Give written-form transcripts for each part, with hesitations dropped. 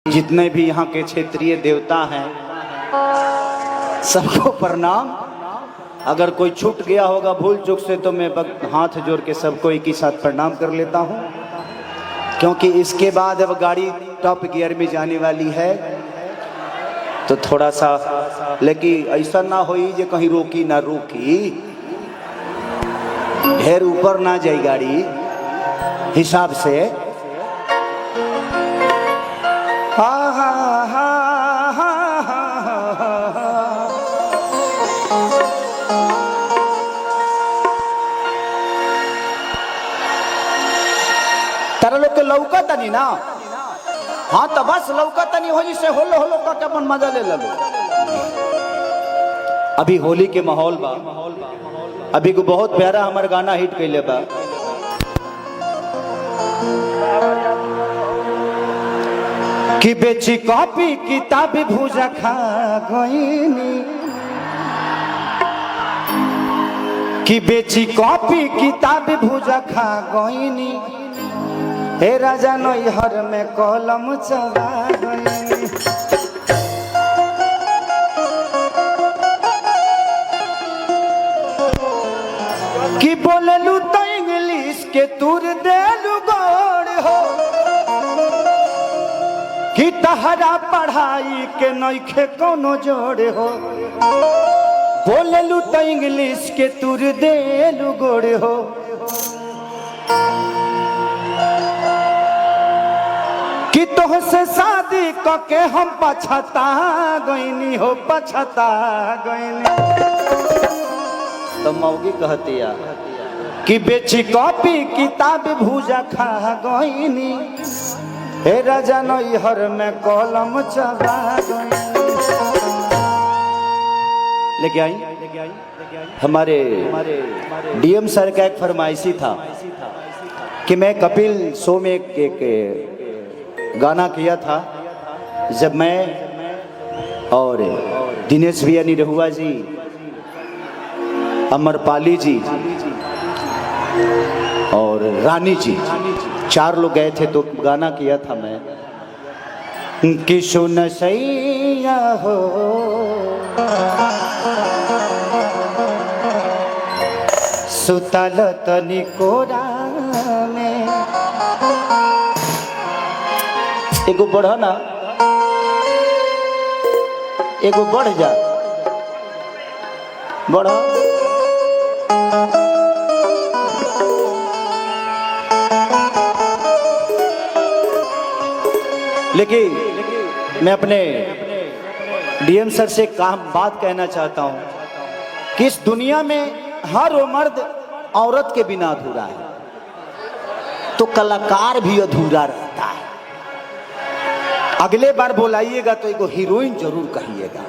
जितने भी यहाँ के क्षेत्रीय देवता हैं सबको प्रणाम। अगर कोई छूट गया होगा भूल चूक से तो मैं हाथ जोड़ के सबको एक ही साथ प्रणाम कर लेता हूँ, क्योंकि इसके बाद अब गाड़ी टॉप गियर में जाने वाली है। तो थोड़ा सा लेकिन ऐसा ना हो जे कहीं रोकी ना रोकी, ढेर ऊपर ना जाए गाड़ी हिसाब से। हा हा हा हा हा। तारा लोग के लौका तनी ना, हाँ तो बस लौका तनी हो जिसे होलो होलो का के अपन मजा ले लो। अभी होली के माहौल बा, अभी को बहुत प्यारा हमार गाना हिट कैले बा। कि बेची कॉपी किताब भूजा खा गईनी, कि बेची कॉपी किताब भूजा खा गईनी, हे राजा नैहर में कलम चला गईनी। कि बोलेलू तो इंग्लिश के तुर देलू गोड़ हो, कि तहरा पढ़ाई के नइखे कोनो जोड़े हो। बोलेलू तो इंग्लिश के तुर देलू गोड़ हो। कि तोहसे शादी करके हम पछता गईनी हो, पछता गईनी। तो मौगी कहती है कि बेची कॉपी किताब भूजा खा गईनी, हे राजा नैहर में कलम चला गईनी। लेके आई हमारे डीएम सर का एक फरमाइशी था कि मैं कपिल शो में एक गाना किया था, जब मैं और दिनेश भैया निरहुआ जी, अमरपाली जी और रानी जी, चार लोग गए थे। तो गाना किया था मैं कि सुन सैया हो सुतल तनी कोरा में। एगो बढ़ ना, एगो बढ़ जा, बढ़। लेकिन मैं अपने डीएम सर से बात कहना चाहता हूं कि इस दुनिया में हर वो मर्द औरत के बिना अधूरा है, तो कलाकार भी अधूरा रहता है। अगले बार बुलाइएगा तो एगो हीरोइन जरूर कहिएगा।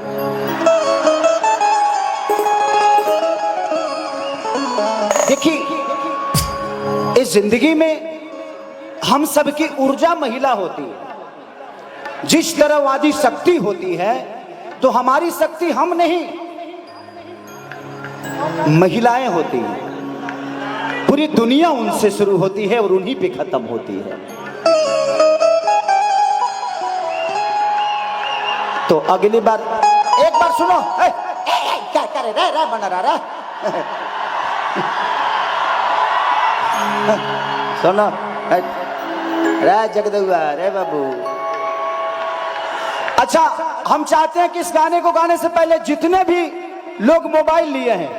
देखिए इस जिंदगी में हम सबकी ऊर्जा महिला होती है। जिस तरह वादी शक्ति होती है, तो हमारी शक्ति हम नहीं महिलाएं होती हैं। पूरी दुनिया उनसे शुरू होती है और उन्हीं पे खत्म होती है। तो अगली बार एक बार सुनो, क्या करे रे बना रहा सुनो रे जगदुआ रे बाबू। अच्छा, हम चाहते हैं कि इस गाने को गाने से पहले जितने भी लोग मोबाइल लिए हैं,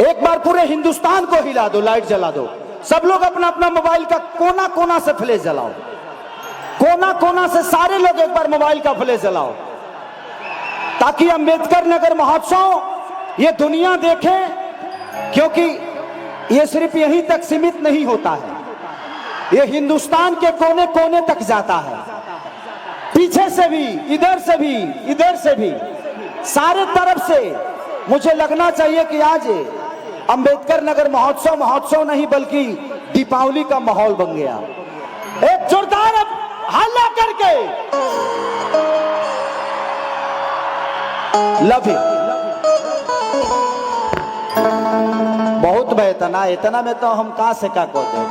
एक बार पूरे हिंदुस्तान को हिला दो, लाइट जला दो। सब लोग अपना अपना मोबाइल का कोना कोना से फ्लैश जलाओ, कोना कोना से सारे लोग एक बार मोबाइल का फ्लैश जलाओ, ताकि अंबेडकर नगर महोत्सव ये दुनिया देखे। क्योंकि ये सिर्फ यहीं तक सीमित नहीं होता है, ये हिंदुस्तान के कोने कोने तक जाता है। पीछे से भी, इधर से भी, इधर से भी, सारे तरफ से। मुझे लगना चाहिए कि आज अंबेडकर नगर महोत्सव नहीं बल्कि दीपावली का माहौल बन गया। एक जोरदार हल्ला करके लव यू। बहुत बेहतना, इतना में तो हम कहां से का को दे।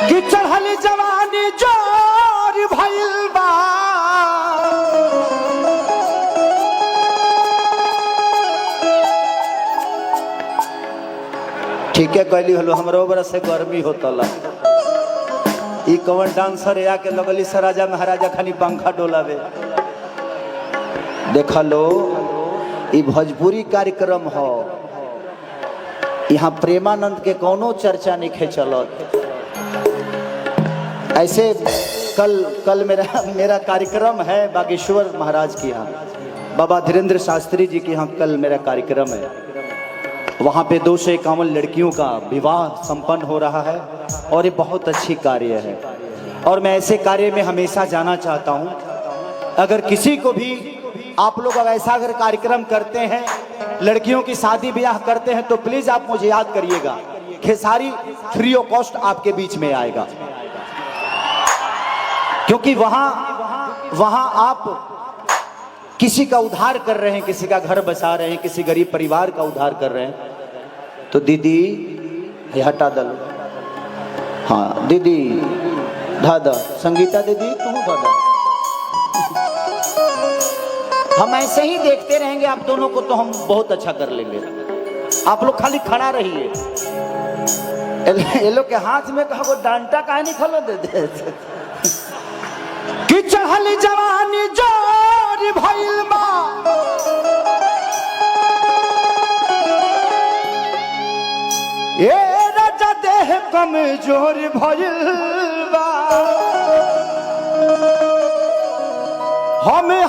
कि चढ़ल जवानी जोर भइल बा, ठीक है कहली हलो हमरो बरस से गर्मी होतला। ई कवन डांसर आके लगली से राजा महाराजा खाली पंखा डोलावे। देखा लो ई भोजपुरी कार्यक्रम हो, यहाँ प्रेमानंद के कोनो चर्चा नहीं खे चलत। ऐसे कल मेरा कार्यक्रम है बागेश्वर महाराज के यहाँ, बाबा धीरेन्द्र शास्त्री जी के यहाँ कल मेरा कार्यक्रम है। वहाँ पे 251 लड़कियों का विवाह संपन्न हो रहा है और ये बहुत अच्छी कार्य है और मैं ऐसे कार्य में हमेशा जाना चाहता हूँ। अगर किसी को भी आप लोग ऐसा अगर कार्यक्रम करते हैं, लड़कियों की शादी ब्याह करते हैं, तो प्लीज आप मुझे याद करिएगा। खेसारी फ्री ऑफ कॉस्ट आपके बीच में आएगा, क्योंकि वहां आप किसी का उद्धार कर रहे हैं, किसी का घर बचा रहे हैं, किसी गरीब परिवार का उद्धार कर रहे हैं। तो दीदी हटा दलो, हाँ दीदी दादा, संगीता दीदी तू दादा, हम ऐसे ही देखते रहेंगे आप दोनों को तो हम बहुत अच्छा कर लेंगे। आप लोग खाली खड़ा रहिए। ये लोग के हाथ में कहो डांटा काहे नहीं खलो दे दे कि चढ़ल जवानी जोर भइल बा, ए राजा देह कमजोर भइल बा, हमें